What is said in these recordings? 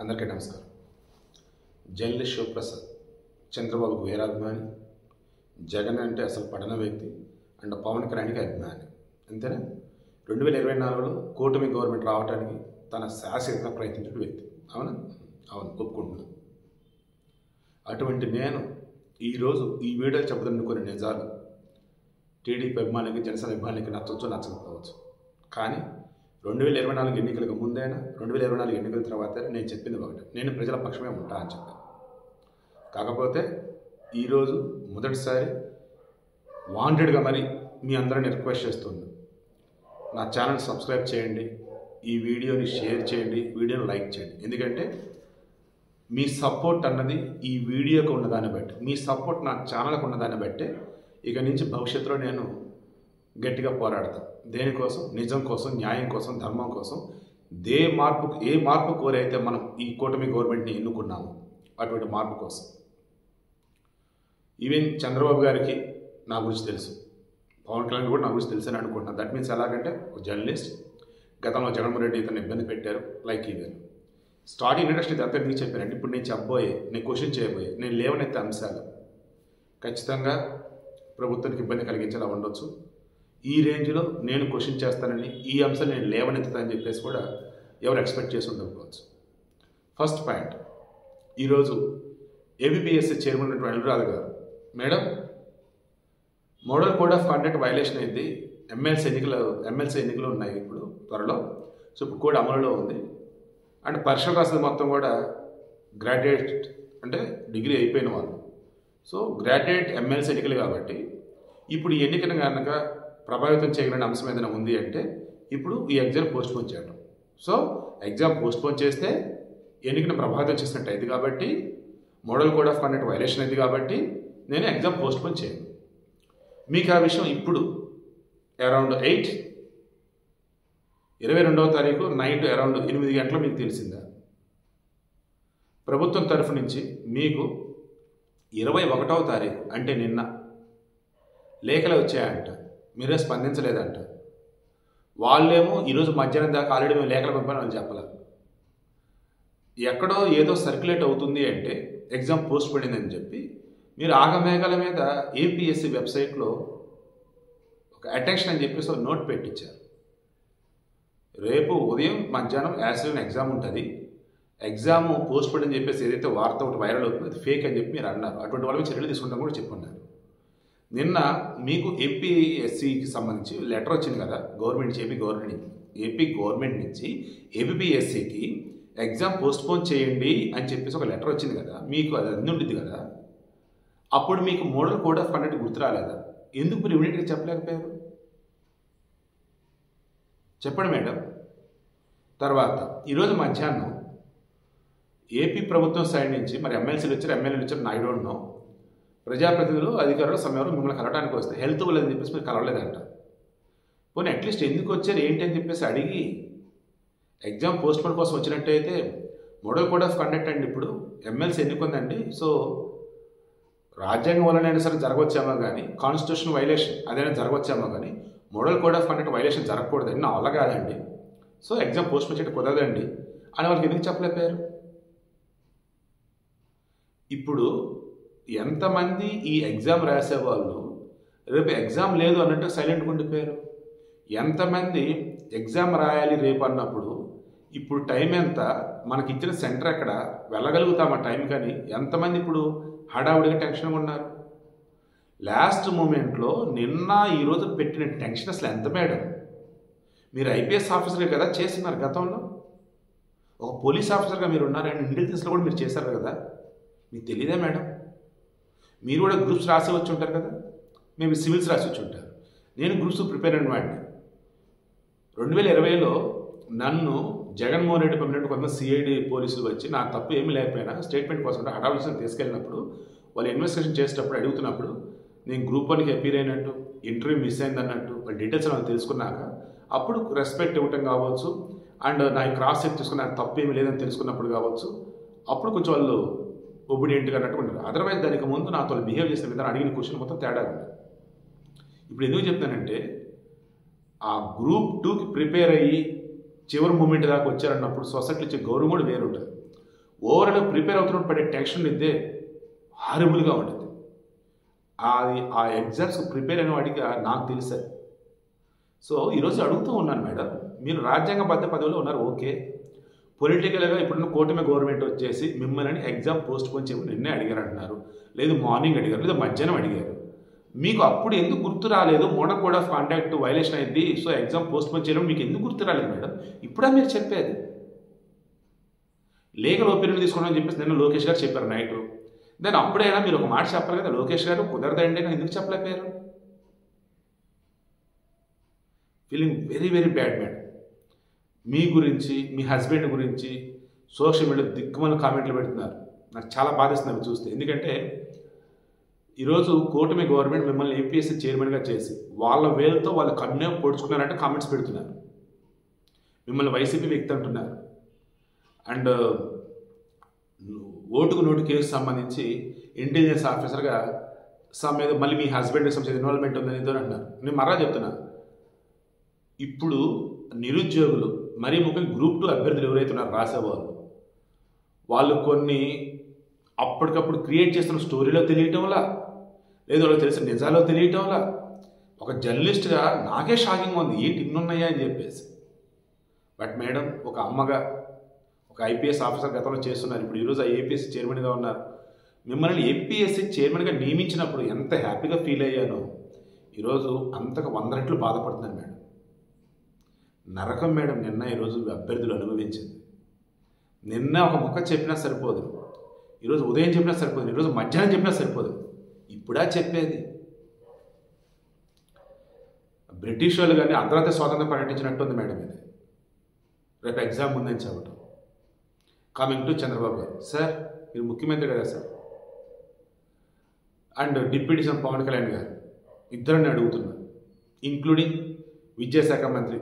అందరికీ నమస్కారం. జర్నలిస్ట్ శివప్రసాద్ చంద్రబాబుకు వీరాభిమాని, జగన్ అంటే అసలు పడన వ్యక్తి అండ్ పవన్ కళ్యాణ్కి అభిమాని. అంతేనా? 2024లో కూటమి గవర్నమెంట్ రావడానికి తన శాశ్వతంగా ప్రయత్నించిన వ్యక్తి. అవునా? అవును, ఒప్పుకుంటున్నాను. అటువంటి నేను ఈరోజు ఈ వీడియో చెప్పదన్న కొన్ని నిజాలు టీడీపీ అభిమానికి, జనసేన అభిమానికి నచ్చవచ్చు, నచ్చకపోవచ్చు. కానీ 2024 ఎన్నికలకు ముందైనా 2024 ఎన్నికల తర్వాత నేను చెప్పింది ఒకటి, నేను ప్రజల పక్షమే ఉంటా అని చెప్పాను. కాకపోతే ఈరోజు మొదటిసారి వాంటెడ్గా మరి మీ అందరిని రిక్వెస్ట్ చేస్తుంది, నా ఛానల్ సబ్స్క్రైబ్ చేయండి, ఈ వీడియోని షేర్ చేయండి, వీడియోని లైక్ చేయండి. ఎందుకంటే మీ సపోర్ట్ అన్నది ఈ వీడియోకి ఉన్నదాన్ని బట్టి, మీ సపోర్ట్ నా ఛానల్కి ఉన్నదాన్ని బట్టి ఇక నుంచి భవిష్యత్తులో నేను గట్టిగా పోరాడతాను. దేనికోసం? నిజం కోసం, న్యాయం కోసం, ధర్మం కోసం. ఏ మార్పు కోరైతే మనం ఈ కూటమి గవర్నమెంట్ని ఎన్నుకున్నాము అటువంటి మార్పు కోసం. ఈవెన్ చంద్రబాబు గారికి నా గురించి తెలుసు, పవన్ కళ్యాణ్ కూడా నా గురించి తెలుసని అనుకుంటున్నాను. దట్ మీన్స్ ఎలాగంటే ఒక జర్నలిస్ట్, గతంలో జగన్మోహన్ రెడ్డి ఇతను ఇబ్బంది పెట్టారు, లైక్ ఇదే స్టార్టింగ్ ఇండస్ట్రీ అంతా మీకు చెప్పానంటే ఇప్పుడు నేను చెప్పబోయే, నేను క్వశ్చన్ చేయబోయే, నేను లేవనెత్తే అంశాలు ఖచ్చితంగా ప్రభుత్వానికి ఇబ్బంది కలిగించేలా ఉండొచ్చు. ఈ రేంజ్లో నేను క్వశ్చన్ చేస్తానని, ఈ అంశాలు నేను లేవనెత్తుతానని చెప్పేసి కూడా ఎవరు ఎక్స్పెక్ట్ చేసి ఉండకపోవచ్చు. ఫస్ట్ పాయింట్, ఈరోజు ఏబిపిఎస్సి చైర్మన్ ఉన్నటువంటి అనురాధ గారు, madam model code of conduct violation అయింది, ఎమ్మెల్సీ ఎన్నికలు ఉన్నాయి ఇప్పుడు త్వరలో, సో ఇప్పుడు కోడ్ అమలులో ఉంది అండ్ పరీక్షలు రాసిన మొత్తం కూడా గ్రాడ్యుయేట్ అంటే డిగ్రీ అయిపోయిన వాళ్ళు, సో గ్రాడ్యుయేట్ ఎమ్మెల్సీ ఎన్నికలు కాబట్టి ఇప్పుడు ఈ ఎన్నికను కనుక ప్రభావితం చేయగలిగిన అంశం ఏదైనా ఉంది అంటే ఇప్పుడు ఈ ఎగ్జామ్ పోస్ట్పోన్ చేయడం. సో ఎగ్జామ్ పోస్ట్పోన్ చేస్తే ఎన్నికను ప్రభావితం చేసినట్టు అయింది కాబట్టి, model code of conduct violation అయింది కాబట్టి నేను ఎగ్జామ్ పోస్ట్పోన్ చేయను. మీకు ఆ విషయం ఇప్పుడు అరౌండ్ 22వ తారీఖు నైట్ అరౌండ్ 8 గంటలు మీకు తెలిసిందా? ప్రభుత్వం తరఫు నుంచి మీకు 21వ తారీఖు అంటే నిన్న లేఖలు వచ్చాయంట, మీరే స్పందించలేదంట. వాళ్ళేమో ఈరోజు మధ్యాహ్నం దాకా ఆల్రెడీ మేము లేఖలు పంపాను అని చెప్పాలి. ఎక్కడో ఏదో సర్క్యులేట్ అవుతుంది అంటే ఎగ్జామ్ పోస్ట్ పడిందని చెప్పి మీరు ఆగమేఘాల మీద ఏపీఎస్సి వెబ్సైట్లో ఒక అటెన్షన్ అని చెప్పేసి ఒక నోట్ పెట్టించారు. రేపు ఉదయం మధ్యాహ్నం యాక్సిడెంట్ ఎగ్జామ్ ఉంటుంది, ఎగ్జామ్ పోస్ట్ పడిందని చెప్పేసి ఏదైతే వార్త ఒకటి వైరల్ అవుతుంది అది ఫేక్ అని చెప్పి మీరు అన్నారు. అటువంటి వాళ్ళకి చర్యలు తీసుకుంటాం కూడా చెప్పున్నారు. నిన్న మీకు ఏపీఎస్సికి సంబంధించి లెటర్ వచ్చింది కదా గవర్నమెంట్, ఏపీ గవర్నమెంట్ నుంచి ఏపీఎస్సికి ఎగ్జామ్ పోస్ట్పోన్ చేయండి అని చెప్పేసి ఒక లెటర్ వచ్చింది కదా, మీకు అది అంది ఉంటుంది కదా. అప్పుడు మీకు మోడల్ కోడ్ ఆఫ్ కండక్ట్ గుర్తు రాలేదా? ఎందుకు మీరు ఇమీడియట్గా చెప్పలేకపోయారు? చెప్పండి మేడం. తర్వాత ఈరోజు మధ్యాహ్నం ఏపీ ప్రభుత్వం సైడ్ నుంచి మరి ఎమ్మెల్యేలు వచ్చారు ఐ డోంట్ నో, ప్రజాప్రతినిధులు, అధికారులు సమయంలో మిమ్మల్ని కలవడానికి వస్తే హెల్త్ లేదని చెప్పేసి మీరు కలవలేదంట. పోనీ అట్లీస్ట్ ఎందుకు వచ్చారు ఏంటి అని చెప్పేసి అడిగి ఎగ్జామ్ పోస్ట్పోన్ కోసం వచ్చినట్టయితే మోడల్ కోడ్ ఆఫ్ కండక్ట్ అండి ఇప్పుడు ఎమ్మెల్సీ ఎన్నుకుందండి, సో రాజ్యాంగం వల్లనైనా సరే జరగవచ్చేమో కానీ, కాన్స్టిట్యూషన్ వైలేషన్ అదైనా జరగవచ్చేమో కానీ model code of conduct violation జరగకూడదండి, నా వల్ల కాదండి, సో ఎగ్జామ్ పోస్ట్పోన్ చేయడం కుదరదండి అని వాళ్ళకి ఎందుకు చెప్పలేకపోయారు? ఇప్పుడు ఎంతమంది ఈ ఎగ్జామ్ రాసేవాళ్ళు రేపు ఎగ్జామ్ లేదు అన్నట్టు సైలెంట్గా ఉండిపోయారు? ఎంతమంది ఎగ్జామ్ రాయాలి రేపు అన్నప్పుడు ఇప్పుడు టైం ఎంత, మనకి ఇచ్చిన సెంటర్ ఎక్కడ, వెళ్ళగలుగుతామా టైం కానీ ఎంతమంది ఇప్పుడు హడావుడిగా టెన్షన్గా ఉన్నారు? లాస్ట్ మూమెంట్లో నిన్న ఈరోజు పెట్టిన టెన్షన్ అసలు ఎంత మేడం? మీరు ఐపీఎస్ ఆఫీసర్గా కదా చేస్తున్నారు, గతంలో ఒక పోలీస్ ఆఫీసర్గా మీరు ఉన్నారు అండ్ ఇంటెలిజెన్స్లో కూడా మీరు చేశారు కదా, మీకు తెలియదా మేడం? మీరు కూడా గ్రూప్స్ రాసి వచ్చి ఉంటారు కదా, మేము సివిల్స్ రాసి వచ్చి ఉంటారు. నేను గ్రూప్స్ ప్రిపేర్ అయిన వాడిని. 2020లో నన్ను జగన్మోహన్ రెడ్డి పంపినట్టు కొంత సిఐడి పోలీసులు వచ్చి నా తప్పు ఏమీ లేకపోయినా స్టేట్మెంట్ కోసం హడావిడిగా తీసుకెళ్ళినప్పుడు వాళ్ళు ఇన్వెస్టిగేషన్ చేసేటప్పుడు అడుగుతున్నప్పుడు నేను గ్రూప్ 1కి అపీర్ అయినట్టు, ఇంటర్వ్యూ మిస్ అయింది అన్నట్టు వాళ్ళ డీటెయిల్స్ వాళ్ళు తెలుసుకున్నాక అప్పుడు రెస్పెక్ట్ ఇవ్వటం కావచ్చు అండ్ నా క్రాస్ చెక్ చేసుకుని నాకు తప్పు ఏమీ లేదని తెలుసుకున్నప్పుడు కావచ్చు, అప్పుడు కొంచెం వాళ్ళు ఒబిడియంట్గా అన్నట్టు ఉంటారు. అదర్వైజ్ దానికి ముందు నాతో బిహేవ్ చేసిన విధానం, అడిగిన క్వశ్చన్ మొత్తం తేడా ఉంది. ఇప్పుడు ఎందుకు చెప్తానంటే ఆ గ్రూప్ 2కి ప్రిపేర్ అయ్యి చివరి మూమెంట్ దాకా వచ్చారన్నప్పుడు సొసైటీలో ఇచ్చే గౌరవం కూడా వేరు ఉంటుంది. ఓవరాల్గా ప్రిపేర్ అవుతున్నప్పుడు పడే టెన్షన్ ఇద్దే హారబుల్గా ఉంటుంది. అది ఆ ఎగ్జామ్స్ ప్రిపేర్ అయిన వాడికి నాకు తెలుసా. సో ఈరోజు అడుగుతూ ఉన్నాను మేడం, మీరు రాజ్యాంగబద్ధ పదవిలో ఉన్నారు, ఓకే. పొలిటికల్గా ఇప్పుడున్న కూటమి గవర్నమెంట్ వచ్చేసి మిమ్మల్ని ఎగ్జామ్ పోస్ట్ పోన్ చేయమని నిన్నే అడిగారు అంటున్నారు, లేదు మార్నింగ్ అడిగారు, లేదా మధ్యాహ్నం అడిగారు. మీకు అప్పుడు ఎందుకు గుర్తు రాలేదు? Model code of contact violation అయింది, సో ఎగ్జామ్ పోస్ట్ పోన్ చేయడం మీకు ఎందుకు గుర్తు రాలేదు మేడం? ఇప్పుడా మీరు చెప్పేది? లీగల్ ఒపీనియన్ తీసుకోవడం అని చెప్పేసి నిన్న లోకేష్ గారు చెప్పారు నైట్. దాన్ని అప్పుడైనా మీరు ఒక మాట చెప్పాలి కదా, లోకేష్ గారు కుదరదండి అని ఎందుకు చెప్పలేకపోయారు? Feeling very very bad madam. మీ గురించి, మీ హస్బెండ్ గురించి సోషల్ మీడియా దిక్కుమల కామెంట్లు పెడుతున్నారు. నాకు చాలా బాధిస్తుంది అవి చూస్తే. ఎందుకంటే ఈరోజు కూటమి గవర్నమెంట్ మిమ్మల్ని ఏపీఎస్సీ చైర్మన్గా చేసి వాళ్ళ వేలతో వాళ్ళు కన్నే పొడుచుకున్నారంటే కామెంట్స్ పెడుతున్నారు. మిమ్మల్ని వైసీపీ వ్యక్తి అంటున్నారు. అండ్ ఓటుకు నోటు కేసు సంబంధించి ఇంటెలిజెన్స్ ఆఫీసర్గా మీద మళ్ళీ మీ హస్బెండ్కి సంబంధించిన ఇన్వాల్వ్మెంట్ ఉందని ఏదో అంటున్నారు. నేను మరలా చెప్తున్నా, ఇప్పుడు నిరుద్యోగులు మరీ ముఖ్యంగా గ్రూప్ 2 అభ్యర్థులు ఎవరైతే ఉన్నారో రాసేవాళ్ళు, వాళ్ళు కొన్ని అప్పటికప్పుడు క్రియేట్ చేస్తున్న స్టోరీలో తెలియటంలా, లేదు వాళ్ళకి తెలిసిన నిజాల్లో తెలియటంలా, ఒక జర్నలిస్ట్గా నాకే షాకింగ్ ఉంది, ఏంటి ఇన్నున్నాయా అని చెప్పేసి. బట్ మేడం, ఒక అమ్మగా, ఒక ఐపీఎస్ ఆఫీసర్ గతంలో చేస్తున్నారు, ఇప్పుడు ఈరోజు ఏపీఎస్సీ చైర్మన్గా ఉన్నారు. మిమ్మల్ని ఏపీఎస్సీ చైర్మన్గా నియమించినప్పుడు ఎంత హ్యాపీగా ఫీల్ అయ్యానో ఈరోజు అంతకు 100 రెట్లు బాధపడుతున్నాను మేడం. నరకం మేడం నిన్న ఈరోజు అభ్యర్థులు అనుభవించింది. నిన్న ఒక ముక్క చెప్పినా సరిపోదు, ఈరోజు ఉదయం చెప్పినా సరిపోదు, ఈరోజు మధ్యాహ్నం చెప్పినా సరిపోదు, ఇప్పుడా చెప్పేది? బ్రిటిష్ వాళ్ళు కానీ అర్ధరాత్రి స్వాతంత్రం ప్రకటించినట్టుంది మేడం ఇది. రేపు ఎగ్జామ్ ఉందని చెప్పటం. కమింగ్ టు చంద్రబాబు గారు, సార్ మీరు ముఖ్యమంత్రి కదా sir, and deputy CM Pavan Kalyan garu, ఇద్దరిని అడుగుతున్నారు, ఇంక్లూడింగ్ విద్యాశాఖ మంత్రి,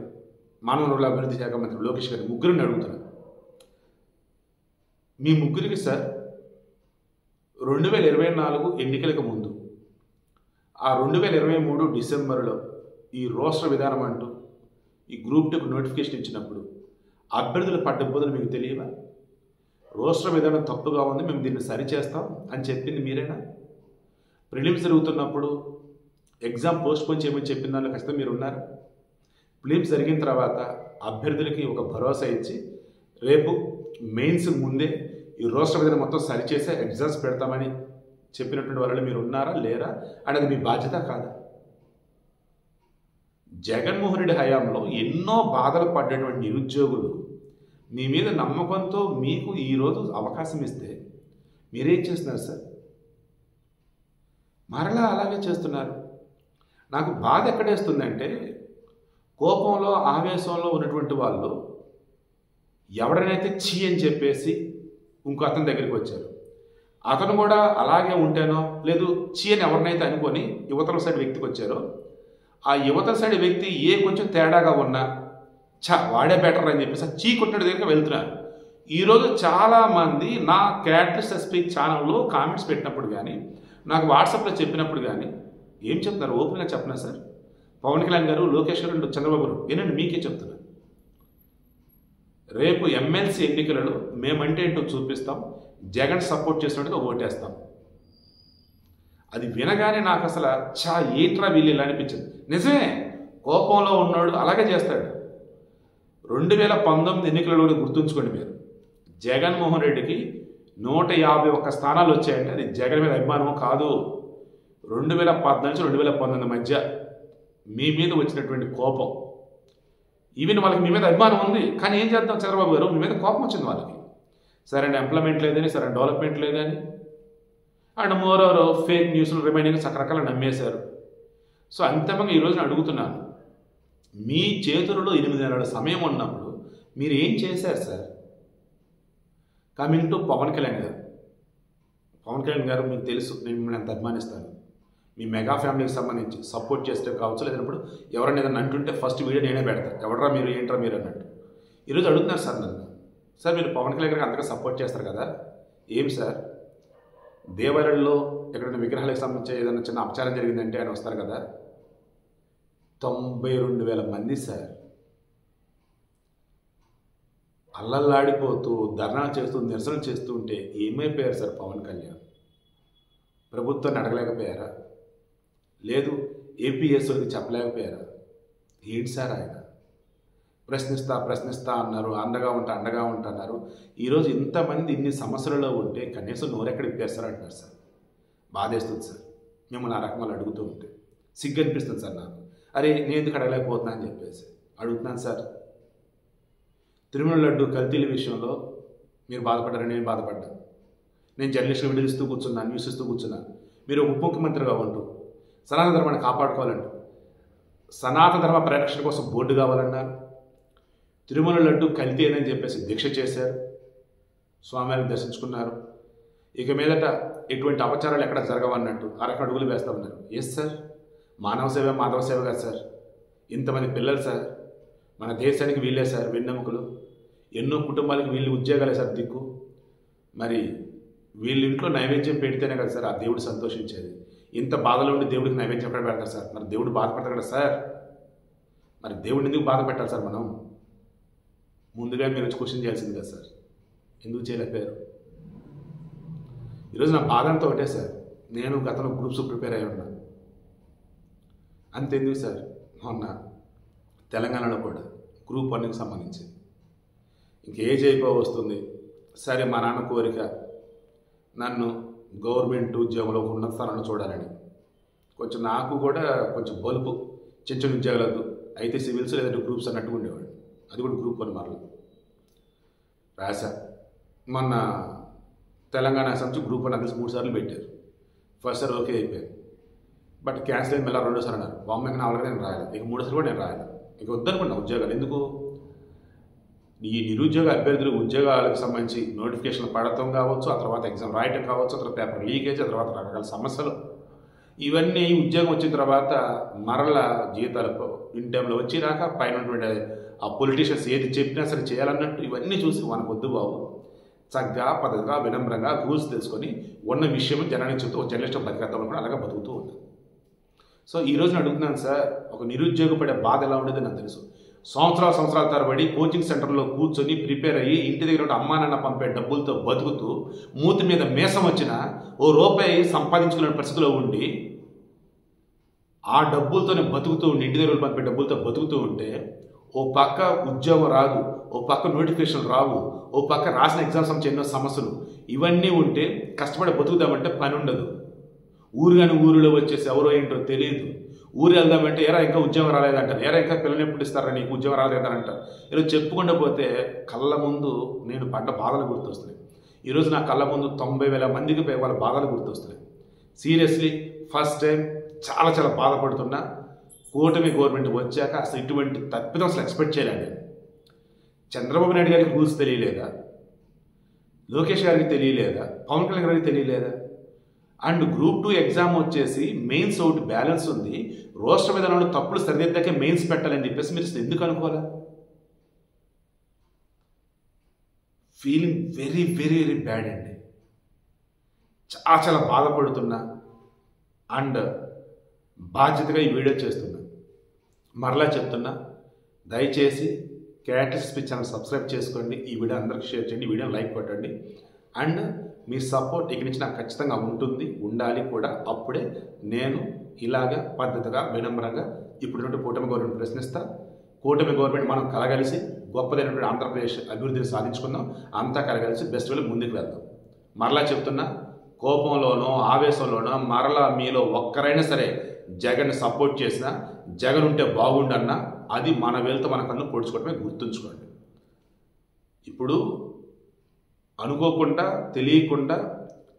మానవ వనరుల అభివృద్ధి శాఖ మంత్రి లోకేష్ గారు, ముగ్గురిని అడుగుతున్నారు. మీ ముగ్గురికి సార్ 2024 ఎన్నికలకు ముందు, ఆ 2023 డిసెంబర్లో ఈ రోస్టర్ విధానం అంటూ ఈ గ్రూప్ 2కు నోటిఫికేషన్ ఇచ్చినప్పుడు అభ్యర్థులు పడ్డ ఇబ్బందులు మీకు తెలియవా? రోస్టర్ విధానం తప్పుగా ఉంది, మేము దీన్ని సరిచేస్తాం అని చెప్పింది మీరేనా? ప్రిలిమ్స్ జరుగుతున్నప్పుడు ఎగ్జామ్ పోస్ట్ పోన్ చేయమని చెప్పిన దానిలో ఖచ్చితంగా మీరు ఉన్నారు. ప్రిలిమ్స్ జరిగిన తర్వాత అభ్యర్థులకి ఒక భరోసా ఇచ్చి రేపు మెయిన్స్ ముందే ఈ రోస్టర్ విధానం మొత్తం సరిచేసే ఎగ్జామ్స్ పెడతామని చెప్పినటువంటి వాళ్ళు మీరు ఉన్నారా లేరా అనేది మీ బాధ్యత కాదా? జగన్మోహన్ రెడ్డి హయాంలో ఎన్నో బాధలు పడ్డటువంటి నిరుద్యోగులు మీ మీద నమ్మకంతో మీకు ఈరోజు అవకాశం ఇస్తే మీరేం చేస్తున్నారు సార్? మరలా అలాగే చేస్తున్నారు. నాకు బాధ ఎక్కడేస్తుందంటే, కోపంలో ఆవేశంలో ఉన్నటువంటి వాళ్ళు ఎవడనైతే చీ అని చెప్పేసి ఇంకో అతని దగ్గరికి వచ్చారు, అతను కూడా అలాగే ఉంటేనో లేదు చీ అని ఎవరినైతే అనుకొని యువతల సైడ్ వ్యక్తికి వచ్చారో, ఆ యువతల సైడ్ వ్యక్తి ఏ కొంచెం తేడాగా ఉన్నా వాడే బెటర్ అని చెప్పేసి చీ కొట్టినట్టు దగ్గర వెళ్తున్నారు. ఈరోజు చాలామంది నా క్యారెక్టర్స్ స్పీక్ ఛానల్లో కామెంట్స్ పెట్టినప్పుడు కానీ, నాకు వాట్సాప్లో చెప్పినప్పుడు కానీ ఏం చెప్తున్నారు? ఓపెన్గా చెప్పనా సార్? పవన్ కళ్యాణ్ గారు, లోకేష్ గారు, చంద్రబాబు గారు, ఏనండి మీకే చెప్తున్నా, రేపు ఎమ్మెల్సీ ఎన్నికలలో మేమంటే ఏంటో చూపిస్తాం, జగన్ సపోర్ట్ చేసినట్టుగా ఓటేస్తాం. అది వినగానే నాకు అసలు ఏంట్రా వీళ్ళు ఇలా అనిపించింది. నిజమే, కోపంలో ఉన్నాడు అలాగే చేస్తాడు. 2019 ఎన్నికలలో గుర్తుంచుకోండి మీరు, జగన్మోహన్ రెడ్డికి 151 స్థానాలు వచ్చాయంటే అది జగన్ మీద అభిమానం కాదు. 2014 నుంచి 2019 మధ్య మీ మీద వచ్చినటువంటి కోపం. ఈవెన్ వాళ్ళకి మీ మీద అభిమానం ఉంది, కానీ ఏం చేద్దాం చంద్రబాబు గారు, మీ మీద కోపం వచ్చింది వాళ్ళకి. సరైన ఎంప్లాయ్మెంట్ లేదని, సరైన డెవలప్మెంట్ లేదని, అండ్ మోరోవర్ ఫేక్ న్యూస్లు రిమైనింగ్ రకరకాల నమ్మేశారు. సో అంతిమంగా ఈరోజు నేను అడుగుతున్నాను, మీ చేతులలో 8 నెలల సమయం ఉన్నప్పుడు మీరు ఏం చేశారు sir? Coming to Pavan Kalyan garu, Pavan Kalyan గారు మీకు తెలుసు నేను మిమ్మల్ని ఎంత అభిమానిస్తాను. మీ మెగా ఫ్యామిలీకి సంబంధించి సపోర్ట్ చేస్తే కావచ్చు, లేదన్నప్పుడు ఎవరైనా ఏదైనా అంటుంటే ఫస్ట్ వీడియో నేనే పెడతాను, ఎవడరా మీరు ఏంట్రా మీరు అన్నట్టు. ఈరోజు అడుగుతున్నారు సార్ నన్ను, సార్ మీరు పవన్ కళ్యాణ్ గారికి అంతగా సపోర్ట్ చేస్తారు కదా, ఏం సార్ దేవాలయంలో ఎక్కడైనా విగ్రహాలకు సంబంధించి ఏదైనా చిన్న అపచారం జరిగిందంటే ఆయన వస్తారు కదా, 92,000 మంది సార్, అల్లల్లాడిపోతూ ధర్నా చేస్తూ నిరసన చేస్తూ ఉంటే ఏమైపోయారు సార్ పవన్ కళ్యాణ్? ప్రభుత్వాన్ని అడగలేకపోయారా? లేదు ఏపీఎస్ఓకి చెప్పలేకపోయారా? ఏంటి సార్ ఆయన? ప్రశ్నిస్తా అన్నారు, అండగా ఉంటా అన్నారు. ఈరోజు ఇంతమంది ఇన్ని సమస్యలలో ఉంటే కనీసం నోరెక్కడ ఇప్పేస్తారు అంటున్నారు సార్. బాధేస్తుంది సార్ మిమ్మల్ని ఆ రకమాలు అడుగుతూ ఉంటే. సిగ్గు అనిపిస్తుంది సార్ నాకు. అరే నేను ఎందుకు అడగలేకపోతున్నా అని చెప్పేసి అడుగుతున్నాను సార్. తిరుమల లడ్డు కల్తీల విషయంలో మీరు బాధపడ్డారని నేను బాధపడ్డాను. నేను జర్నలిస్టులు విడుదలిస్తూ కూర్చున్నాను, న్యూస్ ఇస్తూ కూర్చున్నాను. మీరు ఉప ముఖ్యమంత్రిగా ఉంటూ సనాతన ధర్మాన్ని కాపాడుకోవాలంటూ సనాతన ధర్మ పరిరక్షణ కోసం బోర్డు కావాలన్నారు. తిరుమల లడ్డు కల్తీ అని చెప్పేసి దీక్ష చేశారు, స్వామివారిని దర్శించుకున్నారు. ఇక మీదట ఎటువంటి అపచారాలు ఎక్కడ జరగవన్నట్టు అరక అడుగులు వేస్తూ ఉన్నారు. ఎస్ సార్, మానవ సేవ మాధవ సేవ కాదు సార్. ఇంతమంది పిల్లలు సార్, మన దేశానికి వీళ్ళే సార్ వెన్నెముకలు. ఎన్నో కుటుంబాలకు వీళ్ళు ఉద్యోగాలే సార్ దిక్కు. మరి వీళ్ళ ఇంట్లో నైవేద్యం పెడితేనే కదా సార్ ఆ దేవుడు సంతోషించేది. ఇంత బాధలో ఉండి దేవుడికి నైవేద్యం ఎక్కడ పెడతారు సార్? మరి దేవుడు బాధపడతాడు కదా సార్. మరి దేవుడిని ఎందుకు బాధ పెట్టాలి సార్? మనం ముందుగా మీరు వచ్చి క్వశ్చన్ చేయాల్సింది కదా సార్. ఎందుకు చేయలేకపోయారు? ఈరోజు నా బాధ అంతా ఒకటే సార్. నేను గతంలో గ్రూప్స్ ప్రిపేర్ అయి ఉన్నాను. అంతెందుకు సార్, మొన్న తెలంగాణలో కూడా గ్రూప్ 1కి సంబంధించి ఇంకేజ్ అయిపో వస్తుంది. సరే మా నాన్న కోరిక నన్ను గవర్నమెంట్ ఉద్యోగంలో ఉన్నత స్థానంలో చూడాలని. కొంచెం నాకు కూడా కొంచెం బలుపు, చిన్న చిన్న ఉద్యోగాలు అయితే సివిల్స్ లేదంటే గ్రూప్స్ అన్నట్టుగా ఉండేవాడు. అది కూడా గ్రూప్ 1 మరలు రాశా. మొన్న తెలంగాణ సంబంధించి గ్రూప్ 1 కలిసి 3 సార్లు పెట్టారు. ఫస్ట్ సార్ ఓకే అయిపోయారు, బట్ క్యాన్సిల్ అయింది. మళ్ళీ 2వ సార్ అన్నారు బాంబేకి నా వాళ్ళకి నేను రాయాలి. ఇక 3వ సార్ కూడా నేను రాయాలి. ఇక వద్దనుకున్నా ఉద్యోగాలు. ఎందుకు? ఈ నిరుద్యోగ అభ్యర్థులు ఉద్యోగాలకు సంబంధించి నోటిఫికేషన్లు పడటం కావచ్చు, ఆ తర్వాత ఎగ్జామ్ రాయటం కావచ్చు, ఆ తర్వాత పేపర్ లీకేజ్, ఆ తర్వాత రకరకాల సమస్యలు. ఇవన్నీ ఉద్యోగం వచ్చిన తర్వాత మరలా జీతాలు ఇన్ టైంలో వచ్చి రాక పైన ఆ పొలిటీషియన్స్ ఏది చెప్పినా సరే చేయాలన్నట్టు ఇవన్నీ చూసి మనకు వద్దు బాబు, చక్కగా పద్ధతిగా వినమ్రంగా రూల్స్ తెలుసుకొని ఉన్న విషయం జనానికి చెప్తూ ఒక జర్నలిస్ట్ బతికేద్దాం కూడా అలాగే బతుకుతూ ఉన్నాను. సో ఈ రోజున అడుగుతున్నాను సార్, ఒక నిరుద్యోగ పడే బాధ ఎలా ఉండేదో నాకు తెలుసు. సంవత్సరాల తరబడి కోచింగ్ సెంటర్లో కూర్చొని ప్రిపేర్ అయ్యి ఇంటి దగ్గర అమ్మా నాన్న పంపే డబ్బులతో బతుకుతూ మూతి మీద మేసం వచ్చిన ఓ రూపాయి సంపాదించుకునే పరిస్థితిలో ఉండి ఆ డబ్బులతోనే బతుకుతూ ఉండి ఇంటి దగ్గర పంపే డబ్బులతో బతుకుతూ ఉంటే ఓ పక్క ఉద్యోగం రాదు, ఓ పక్క నోటిఫికేషన్ రావు, ఓ పక్క రాసిన ఎగ్జామ్స్ సంబంధించి ఎన్నో సమస్యలు ఇవన్నీ ఉంటే కష్టపడి బతుకుతామంటే పని ఉండదు. ఊరు కానీ ఊరిలో వచ్చేసి ఎవరో ఏంటో తెలియదు. ఊరు వెళ్దామంటే ఎరా ఇంకా ఉద్యోగం రాలేదంటారు, ఎరా ఇంకా పిల్లలు ఎప్పుడు ఇస్తారా నీకు ఉద్యోగం రాలేదంటారు. ఈరోజు చెప్పుకుండా పోతే కళ్ళ ముందు నేను పడ్డ బాధలు గుర్తొస్తున్నాయి. ఈరోజు నా కళ్ళ ముందు 90,000 మందికి వాళ్ళ బాధలు గుర్తొస్తున్నాయి. సీరియస్లీ ఫస్ట్ టైం చాలా బాధపడుతున్నా. కూటమి గవర్నమెంట్ వచ్చాక అసలు ఇటువంటి తప్పిదం అసలు ఎక్స్పెక్ట్ చేయలేండి. చంద్రబాబు నాయుడు గారికి రూల్స్ తెలియలేదా? లోకేష్ గారికి తెలియలేదా? పవన్ కళ్యాణ్ గారికి తెలియలేదా? అండ్ గ్రూప్ 2 ఎగ్జామ్ వచ్చేసి మెయిన్స్ ఒకటి బ్యాలెన్స్ ఉంది. రాష్ట్ర విధానంలో తప్పులు సరిదిద్దాకే మెయిన్స్ పెట్టాలని చెప్పేసి మీరు ఎందుకు అనుకోవాలా? Feeling very very very bad అండి. చాలా బాధపడుతున్నా అండ్ బాధ్యతగా ఈ వీడియో చేస్తున్నా. మరలా చెప్తున్నా, దయచేసి కేటస్పీ ఛానల్ సబ్స్క్రైబ్ చేసుకోండి. ఈ వీడియో అందరికి షేర్ చేయండి, ఈ వీడియోని లైక్ కొట్టండి. అండ్ మీ సపోర్ట్ ఇక్కడి నుంచి నాకు ఖచ్చితంగా ఉంటుంది, ఉండాలి కూడా. అప్పుడే నేను ఇలాగా పద్ధతిగా వినమ్రంగా ఇప్పుడున్నట్టు కూటమి గవర్నమెంట్ ప్రశ్నిస్తా. కూటమి గవర్నమెంట్ మనం కలగలిసి గొప్పదైనటువంటి ఆంధ్రప్రదేశ్ అభివృద్ధిని సాధించుకుందాం. అంతా కలగలిసి బెస్ట్ వేలో ముందుకు వెళ్దాం. మరలా చెప్తున్నా, కోపంలోనో ఆవేశంలోనో మరలా మీలో ఒక్కరైనా సరే జగన్ సపోర్ట్ చేసినా, జగన్ ఉంటే బాగుండన్నా అది మన వేలుతో మన కన్ను పొడుచుకోవడమే గుర్తుంచుకోండి. ఇప్పుడు అనుకోకుండా తెలియకుండా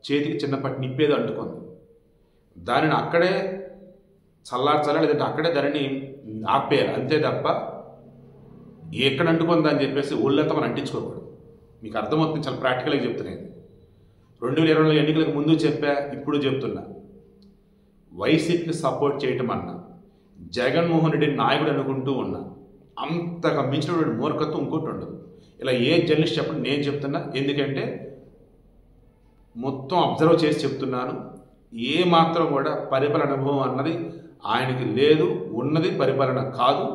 చేతికి చిన్నపాటి నిప్పేది అంటుకుంది. దానిని అక్కడే చల్లార్చాలా, లేదంటే అక్కడే దానిని ఆపేయాలి అంతే తప్ప ఎక్కడ అంటుకుందా అని చెప్పేసి ఒళ్ళంతా మనం అంటించుకోకూడదు. మీకు అర్థమవుతుంది, చాలా ప్రాక్టికల్గా చెప్తున్నాయి. 2024 ఎన్నికలకు ముందు చెప్పా, ఇప్పుడు చెప్తున్నా. వైసీపీకి సపోర్ట్ చేయటం అన్నా, జగన్మోహన్ రెడ్డి నాయకుడు అనుకుంటూ ఉన్నా, అంతగా మించినటువంటి మూర్ఖత్వం ఇంకోటి ఉండదు. ఇలా ఏ జర్నలిస్ట్ చెప్పండి, నేను చెప్తున్నా. ఎందుకంటే మొత్తం అబ్జర్వ్ చేసి చెప్తున్నాను. ఏ మాత్రం కూడా పరిపాలన అనుభవం అన్నది ఆయనకి లేదు. ఉన్నది పరిపాలన కాదు.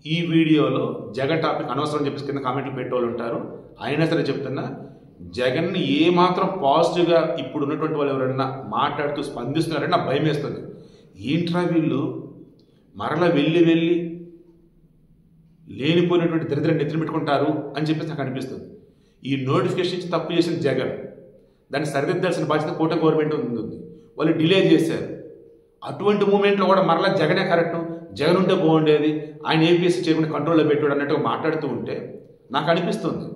ఈ వీడియోలో జగన్ టాపిక్ అనవసరం చెప్పేసి కింద కామెంట్లు పెట్టేవాళ్ళు ఉంటారు. అయినా సరే చెప్తున్నా, జగన్ని ఏమాత్రం పాజిటివ్గా ఇప్పుడు ఉన్నటువంటి వాళ్ళు ఎవరైనా మాట్లాడుతూ స్పందిస్తున్నారని నాకు భయం వేస్తుంది. ఏంట్రా వీళ్ళు మరలా వెళ్ళి లేనిపోయినటువంటి దరిద్రం నెత్తిన పెట్టుకుంటారు అని చెప్పేసి నాకు అనిపిస్తుంది. ఈ నోటిఫికేషన్ ఇచ్చి తప్పు చేసిన జగన్, దాన్ని సరిదిద్దాల్సిన బాధ్యత కూటమి గవర్నమెంట్ ఉంది. వాళ్ళు డిలే చేశారు. అటువంటి మూమెంట్లో కూడా మరలా జగనే కరెక్ట్, జగన్ ఉంటే బాగుండేది, ఆయన ఏపీఎస్సీ చైర్మన్ కంట్రోల్లో పెట్టాడు అన్నట్టుగా మాట్లాడుతూ ఉంటే నాకు అనిపిస్తుంది,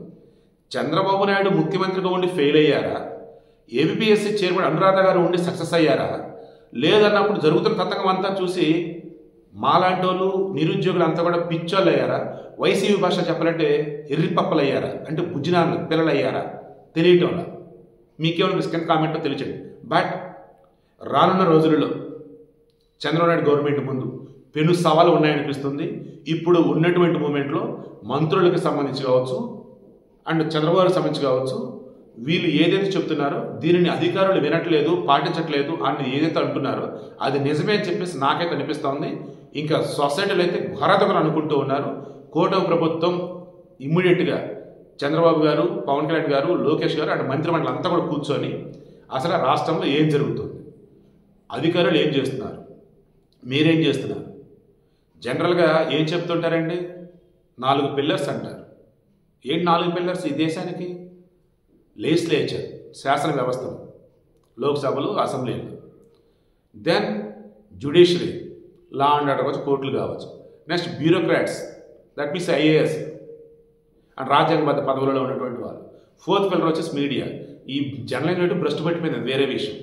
చంద్రబాబు నాయుడు ముఖ్యమంత్రిగా ఉండి ఫెయిల్ అయ్యారా, ఏపీఎస్సీ చైర్మన్ అనురాధ గారు ఉండి సక్సెస్ అయ్యారా, లేదన్నప్పుడు జరుగుతున్న తతంగం అంతా చూసి మాలాంటి వాళ్ళు నిరుద్యోగులు అంతా కూడా పిచ్చోళ్ళు అయ్యారా, వైసీపీ భాష చెప్పాలంటే ఎర్రిపప్పలు అయ్యారా, అంటే బుజ్జినాలు పిల్లలు అయ్యారా తెలియటంలా. మీకేమైనా కింద కామెంట్లో తెలియచండి. బట్ రానున్న రోజులలో చంద్రబాబు నాయుడు గవర్నమెంట్ ముందు పెను సవాలు ఉన్నాయనిపిస్తుంది. ఇప్పుడు ఉన్నటువంటి మూమెంట్లో మంత్రులకు సంబంధించి కావచ్చు అండ్ చంద్రబాబు గారికి సంబంధించి కావచ్చు, వీళ్ళు ఏదైతే చెప్తున్నారో దీనిని అధికారులు వినట్లేదు, పాటించట్లేదు అని ఏదైతే అంటున్నారో అది నిజమే అని చెప్పేసి నాకైతే అనిపిస్తూ ఉంది. ఇంకా సొసైటీలో అయితే ఘోరతగా అనుకుంటూ ఉన్నారు. కూటమి ప్రభుత్వం ఇమ్మీడియట్గా చంద్రబాబు గారు, పవన్ కళ్యాణ్ గారు, లోకేష్ గారు అండ్ మంత్రిమండలి అంతా కూడా కూర్చొని అసలు రాష్ట్రంలో ఏం జరుగుతుంది, అధికారులు ఏం చేస్తున్నారు, మీరేం చేస్తున్నారు, జనరల్గా ఏం చెప్తుంటారండి, 4 పిల్లర్స్ అంటారు. ఏంటి 4 పిల్లర్స్ ఈ దేశానికి? లెజిస్లేచర్ శాసన వ్యవస్థలు, లోక్సభలు, అసెంబ్లీలు, then judiciary law and order కావచ్చు, కోర్టులు కావచ్చు, next bureaucrats that means IAS and రాజ్యాంగబద్ధ పదవులలో ఉన్నటువంటి వాళ్ళు, 4th పిల్లర్ వచ్చేసి మీడియా. ఈ జర్నలిజం భ్రష్టు పట్టిపోయింది, వేరే విషయం.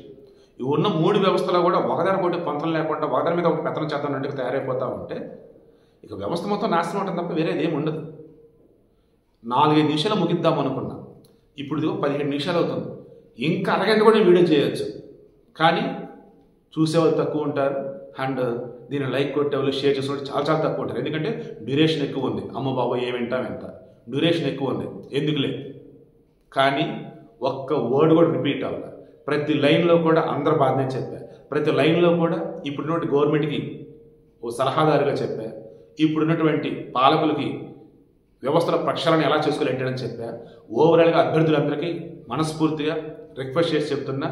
ఇవి ఉన్న 3 వ్యవస్థలో కూడా ఒకదానికొకటి పొంతన లేకుండా ఒకదాని మీద ఒకటి పెత్తనం చేద్దామన్నట్టుగా తయారైపోతూ ఉంటే ఇక వ్యవస్థ మొత్తం నాశనం ఉంటుంది తప్ప వేరేది ఏమి ఉండదు. 4-5 నిమిషాలు ముగిద్దాం అనుకున్నా, ఇప్పుడు ఇదిగో 17 నిమిషాలు అవుతుంది. ఇంకా అరగంట కూడా వీడియో చేయొచ్చు, కానీ చూసేవాళ్ళు తక్కువ ఉంటారు అండ్ దీన్ని లైక్ కొట్టేవాళ్ళు షేర్ చేసేవాళ్ళు చాలా తక్కువ ఉంటారు. ఎందుకంటే డ్యూరేషన్ ఎక్కువ ఉంది. అమ్మ బాబు ఏం వింటాం ఎంత డ్యూరేషన్ ఎక్కువ ఉంది, ఎందుకులే. కానీ ఒక్క వర్డ్ కూడా రిపీట్ అవ్వాలి. ప్రతి లైన్లో కూడా అందరి బాధనే చెప్పా, ప్రతి లైన్లో కూడా ఇప్పుడున్నటువంటి గవర్నమెంట్కి ఓ సలహాదారుగా చెప్పా, ఇప్పుడున్నటువంటి పాలకులకి వ్యవస్థల ప్రక్షాళన ఎలా చేసుకోలేంటని చెప్పా. ఓవరాల్గా అభ్యర్థులందరికీ మనస్ఫూర్తిగా రిక్వెస్ట్ చేసి చెప్తున్నా,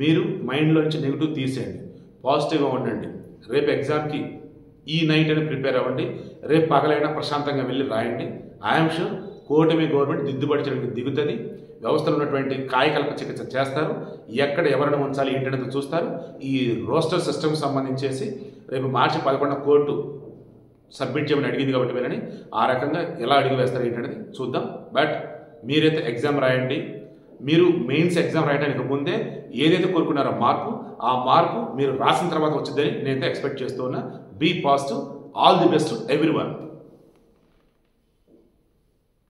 మీరు మైండ్లో నుంచి నెగిటివ్ తీసేయండి, పాజిటివ్గా ఉండండి. రేపు ఎగ్జామ్కి ఈ నైట్ అని ప్రిపేర్ అవ్వండి, రేపు పగలైనా ప్రశాంతంగా వెళ్ళి రాయండి. ఐఎమ్ షూర్ కూటమి గవర్నమెంట్ దిద్దుబాటు చేయడానికి దిగుతుంది. వ్యవస్థలో ఉన్నటువంటి కాయకల్ప చికిత్స చేస్తారు, ఎక్కడ ఎవరిని ఉంచాలి ఏంటనేది చూస్తారు. ఈ రోస్టర్ సిస్టమ్ సంబంధించేసి రేపు మార్చి 11 కోర్టు సబ్మిట్ చేయమని అడిగింది కాబట్టి వెళ్ళని ఆ రకంగా ఎలా అడిగి వేస్తారు ఏంటనేది చూద్దాం. బట్ మీరైతే ఎగ్జామ్ రాయండి. మీరు మెయిన్స్ ఎగ్జామ్ రాయడానికి ముందే ఏదైతే కోరుకున్నారో మార్పు, ఆ మార్పు మీరు రాసిన తర్వాత వచ్చిందని నేనైతే ఎక్స్పెక్ట్ చేస్తూ ఉన్నా. Be positive, all the best everyone.